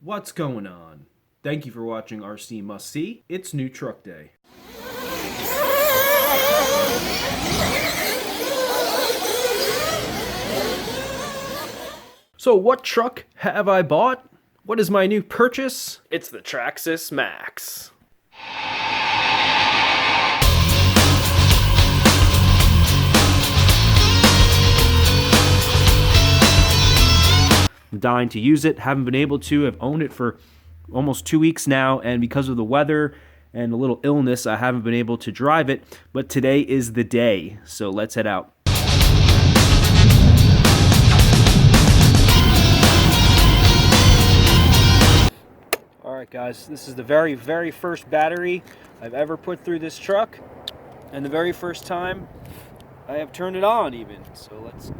What's going on? Thank you for watching RC Must See. It's New Truck Day. So what truck have I bought? What is my new purchase? It's the Traxxas MAXX. I'm dying to use it, haven't been able to. I've owned it for almost 2 weeks now, and because of the weather and a little illness, I haven't been able to drive it, but today is the day, so let's head out. Alright guys, this is the very first battery I've ever put through this truck, and the very first time I have turned it on even. So let's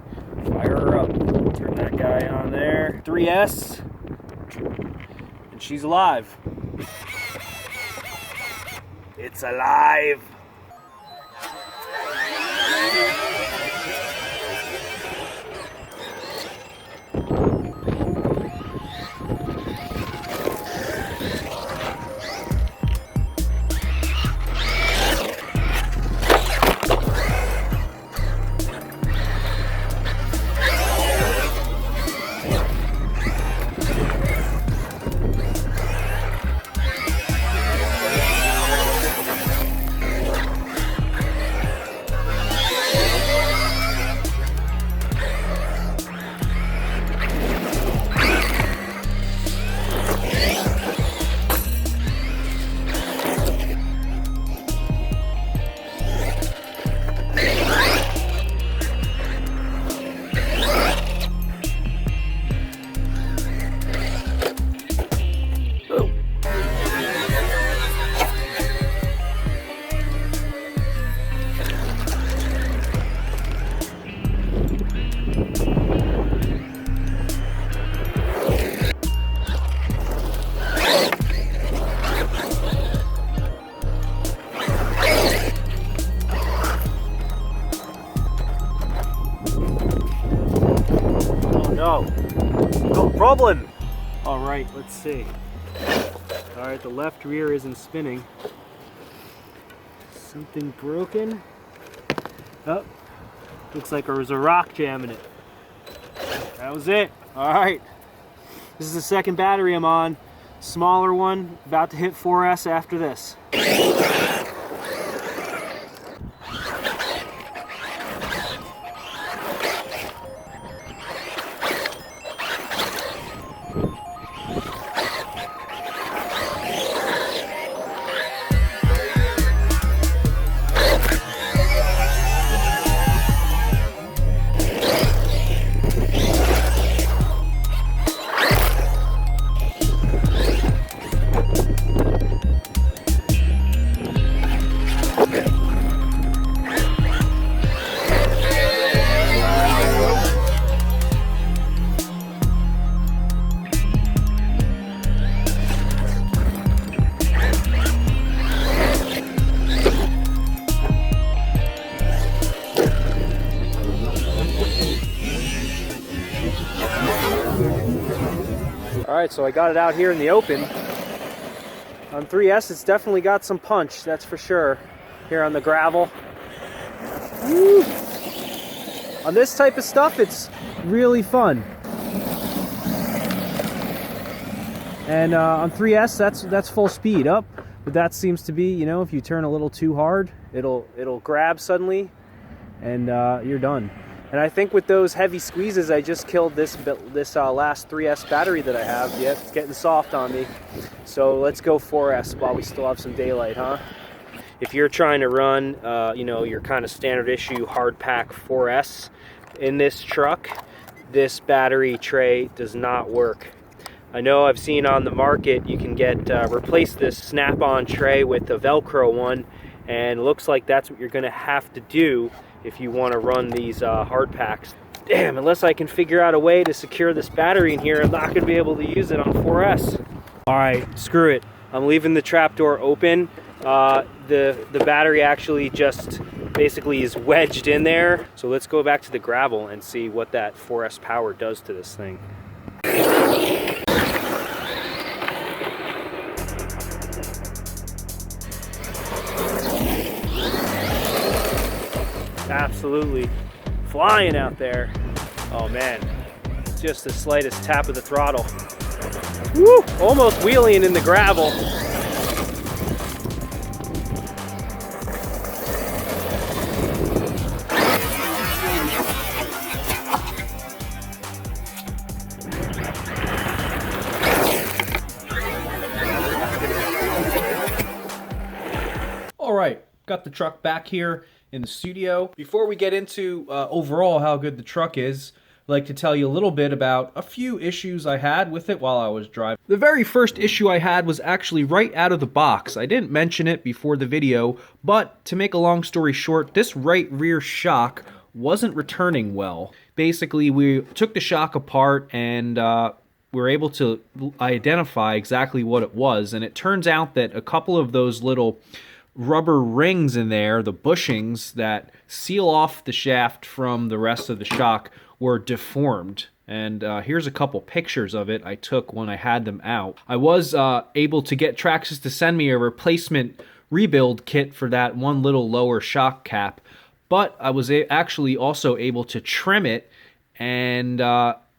fire her up. Turn that guy on there. 3S, and she's alive. It's alive! No problem. All right, let's see. All right, the left rear isn't spinning. Something broken. Oh, looks like there was a rock jam in it. That was it. All right, this is the second battery I'm on. Smaller one, about to hit 4S after this. Alright, so I got it out here in the open. On 3S, it's definitely got some punch, that's for sure. Here on the gravel. Woo! On this type of stuff, it's really fun. And on 3S, that's full speed up. But that seems to be, you know, if you turn a little too hard, it'll grab suddenly, and you're done. And I think with those heavy squeezes, I just killed this last 3S battery that I have. Yeah, it's getting soft on me. So let's go 4S while we still have some daylight, huh? If you're trying to run, you know, your kind of standard issue hard pack 4S in this truck, this battery tray does not work. I know I've seen on the market you can get replace this snap-on tray with a Velcro one, and it looks like that's what you're going to have to do if you want to run these hard packs. Damn, unless I can figure out a way to secure this battery in here, I'm not going to be able to use it on 4S. Alright, screw it. I'm leaving the trapdoor open. The battery actually just basically is wedged in there. So let's go back to the gravel and see what that 4S power does to this thing. absolutely flying out there. Oh man, just the slightest tap of the throttle. Woo! Almost wheeling in the gravel. All right, got the truck back here in the studio. Before we get into overall how good the truck is, I'd like to tell you a little bit about a few issues I had with it while I was driving. The very first issue I had was actually right out of the box. I didn't mention it before the video, but to make a long story short, this right rear shock wasn't returning well. Basically, we took the shock apart and we were able to identify exactly what it was, and it turns out that a couple of those little rubber rings in there, the bushings that seal off the shaft from the rest of the shock, were deformed. And here's a couple pictures of it I took when I had them out. I was able to get Traxxas to send me a replacement rebuild kit for that one little lower shock cap, but I was actually also able to trim it and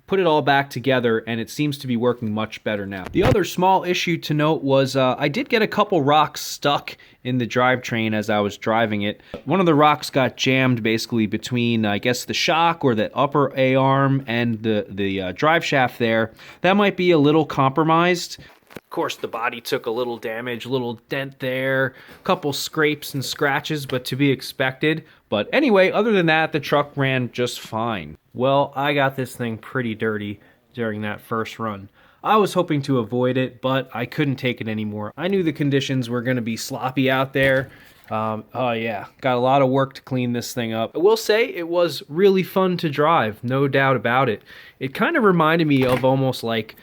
put it all back together, and it seems to be working much better now. The other small issue to note was I did get a couple rocks stuck in the drivetrain as I was driving it. One of the rocks got jammed basically between, I guess, the shock or the upper A-arm and the drive shaft there. That might be a little compromised. Of course, the body took a little damage, a little dent there, a couple scrapes and scratches, but to be expected. But anyway, other than that, the truck ran just fine. Well, I got this thing pretty dirty during that first run. I was hoping to avoid it, but I couldn't take it anymore. I knew the conditions were going to be sloppy out there. Oh yeah, got a lot of work to clean this thing up. I will say it was really fun to drive, no doubt about it. It kind of reminded me of almost like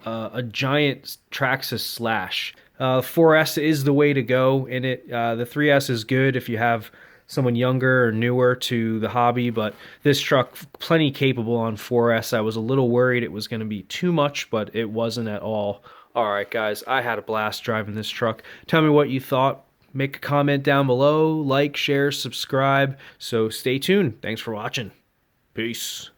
a giant Traxxas Slash. 4S is the way to go in it. The 3S is good if you have someone younger or newer to the hobby, but this truck plenty capable on 4S. I was a little worried it was going to be too much, but it wasn't at all. All right, guys, I had a blast driving this truck. Tell me what you thought. Make a comment down below, like, share, subscribe. So stay tuned. Thanks for watching. Peace.